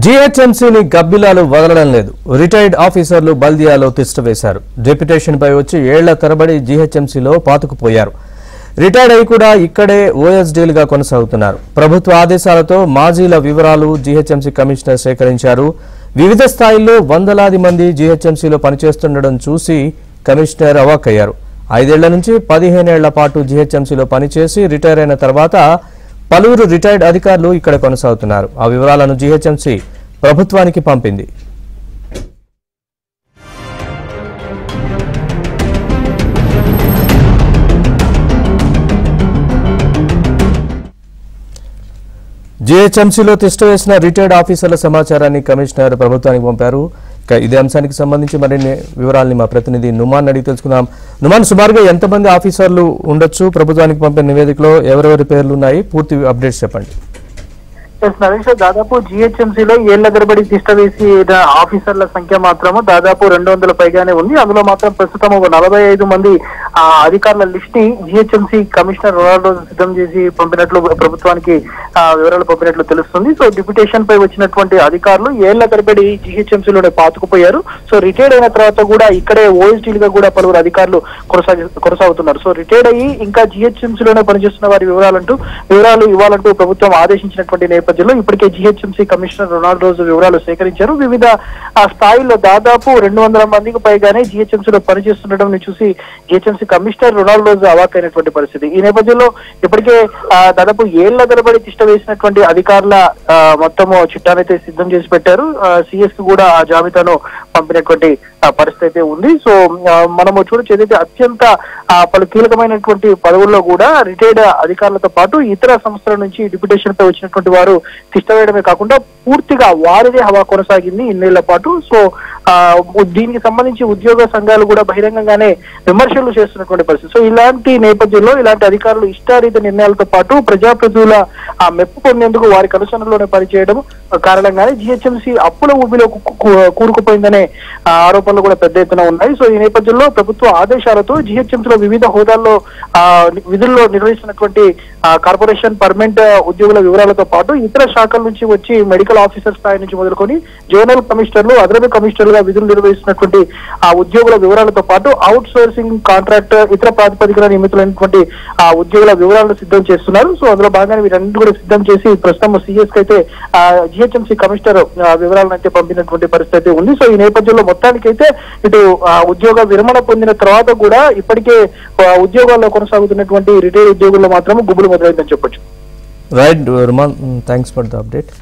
జీహెచ్ఎంసీని గబ్బిలాలు వదలడం లేదు. రిటైర్డ్ ఆఫీసర్లు బల్దియాలో తిష్టవేశారు. డెప్యుటేషన్ పై వచ్చి ఏళ్ల తరబడి జీహెచ్ఎంసీలో పాతుకుపోయారు. రిటైర్డ్ అయి కూడా ఇక్కడే ఓఎస్డీలుగా కొనసాగుతున్నారు. ప్రభుత్వ ఆదేశాలతో మాజీల వివరాలు జీహెచ్ఎంసీ కమిషనర్ సేకరించారు. వివిధ స్థాయిల్లో వందలాది మంది జీహెచ్ఎంసీలో పనిచేస్తుండడం చూసి కమిషనర్ అవాక్కయ్యారు. 5 ఏళ్ల నుంచి 15 ఏళ్ల పాటు జీహెచ్ఎంసీలో పనిచేసి రిటైర్ అయిన తర్వాత పలువురు రిటైర్డ్ అధికారులు ఇక్కడ కొనసాగుతున్నారు. ఆ వివరాలను జీహెచ్ఎంసీ ప్రభుత్వానికి పంపింది. జీహెచ్ఎంసీలో తిష్టవేసిన రిటైర్డ్ ఆఫీసర్ల సమాచారాన్ని కమిషనర్ ప్రభుత్వానికి పంపారు. ఇదే అంశానికి సంబంధించి మరిన్ని వివరాలని మా ప్రతినిధి నుమాన్ అడిగి తెలుసుకుందాం. నుమాన్, సుమారుగా ఎంతమంది ఆఫీసర్లు ఉండొచ్చు? ప్రభుత్వానికి పంపిన నివేదికలో ఎవరెవరి పేర్లు ఉన్నాయి? పూర్తి అప్డేట్స్ చెప్పండి. నరేష్, దాదాపు జీహెచ్ఎంసీలో ఏళ్ల తరబడి తిష్ట వేసి ఆఫీసర్ల సంఖ్య మాత్రము దాదాపు 200 పైగానే ఉంది. అందులో మాత్రం ప్రస్తుతం ఒక 45 మంది అధికారుల లిస్ట్ ని జీహెచ్ఎంసీ కమిషనర్ రొనాల్డో సిద్ధం చేసి పంపినట్లు ప్రభుత్వానికి వివరాలు పంపినట్లు తెలుస్తుంది. సో డిప్యుటేషన్ పై వచ్చినటువంటి అధికారులు ఏళ్ల తరబడి జీహెచ్ఎంసీలోనే పాతుకుపోయారు. సో రిటైర్డ్ అయిన తర్వాత కూడా ఇక్కడే ఓఎస్డీలుగా కూడా పలువురు అధికారులు కొనసాగుతున్నారు. సో రిటైర్డ్ అయ్యి ఇంకా జీహెచ్ఎంసీలోనే పనిచేస్తున్న వారి వివరాలు ఇవ్వాలంటూ ప్రభుత్వం ఆదేశించినటువంటి నేపథ్యంలో ఇప్పటికే జీహెచ్ఎంసీ కమిషనర్ రొనాల్డో వివరాలు సేకరించారు. వివిధ స్థాయిల్లో దాదాపు 200 మందికి పైగానే జీహెచ్ఎంసీలో పనిచేస్తుండడం చూసి జీహెచ్ఎంసీ కమిషనర్ రొనాల్డో అవాక్కైనటువంటి పరిస్థితి. ఈ నేపథ్యంలో ఇప్పటికే దాదాపు ఏళ్ల తరబడి తిష్ట వేసినటువంటి అధికారుల మొత్తము చిట్టానైతే సిద్ధం చేసి పెట్టారు. సిఎస్ కి కూడా ఆ జాబితాను పంపినటువంటి పరిస్థితి అయితే ఉంది. సో మనము చూడొచ్చు, ఏదైతే అత్యంత పలు కీలకమైనటువంటి పదవుల్లో కూడా రిటైర్డ్ అధికారులతో పాటు ఇతర సంస్థల నుంచి డిప్యుటేషన్ పై వచ్చినటువంటి వారు తిష్ట వేయడమే కాకుండా పూర్తిగా వారిదే హవా కొనసాగింది ఇన్నేళ్ల పాటు. సో దీనికి సంబంధించి ఉద్యోగ సంఘాలు కూడా బహిరంగంగానే విమర్శలు చేస్తున్నటువంటి పరిస్థితి. సో ఇలాంటి నేపథ్యంలో ఇలాంటి అధికారులు ఇష్టారీత నిర్ణయాలతో పాటు ప్రజాప్రతినిధుల మెప్పు పొందేందుకు వారి కనుసనలోనే పనిచేయడం కారణంగానే జీహెచ్ఎంసీ అప్పుల ఊబిలో కూరుకుపోయిందనే ఆరోపణలు కూడా పెద్ద ఎత్తున ఉన్నాయి. సో ఈ నేపథ్యంలో ప్రభుత్వ ఆదేశాలతో జీహెచ్ఎంసీలో వివిధ హోదాల్లో విధుల్లో నిర్వహిస్తున్నటువంటి కార్పొరేషన్ పర్మనెంట్ ఉద్యోగుల వివరాలతో పాటు ఇతర శాఖల నుంచి వచ్చి మెడికల్ ఆఫీసర్ స్థాయి నుంచి మొదలుకొని జోనల్ కమిషనర్లు, అదనపు కమిషనర్లుగా విధులు నిర్వహిస్తున్నటువంటి ఆ ఉద్యోగుల వివరాలతో పాటు అవుట్ సోర్సింగ్ కాంట్రాక్ట్ ఇతర ప్రాతిపదికన నియమితులైనటువంటి ఆ ఉద్యోగుల వివరాలను సిద్ధం చేస్తున్నారు. సో అందులో భాగంగా వీరన్నింటి కూడా సిద్ధం చేసి ప్రస్తుతం సిఎస్ కి అయితే జీహెచ్ఎంసీ కమిషనర్ వివరాలను అయితే పంపినటువంటి పరిస్థితి ఉంది. సో ఈ నేపథ్యంలో మొత్తానికైతే ఇటు ఉద్యోగ విరమణ పొందిన తర్వాత కూడా ఇప్పటికే ఉద్యోగాల్లో కొనసాగుతున్నటువంటి రిటైర్డ్ ఉద్యోగుల్లో మాత్రం గుబులు మొదలైందని చెప్పొచ్చు. Right Ruman, thanks for the update.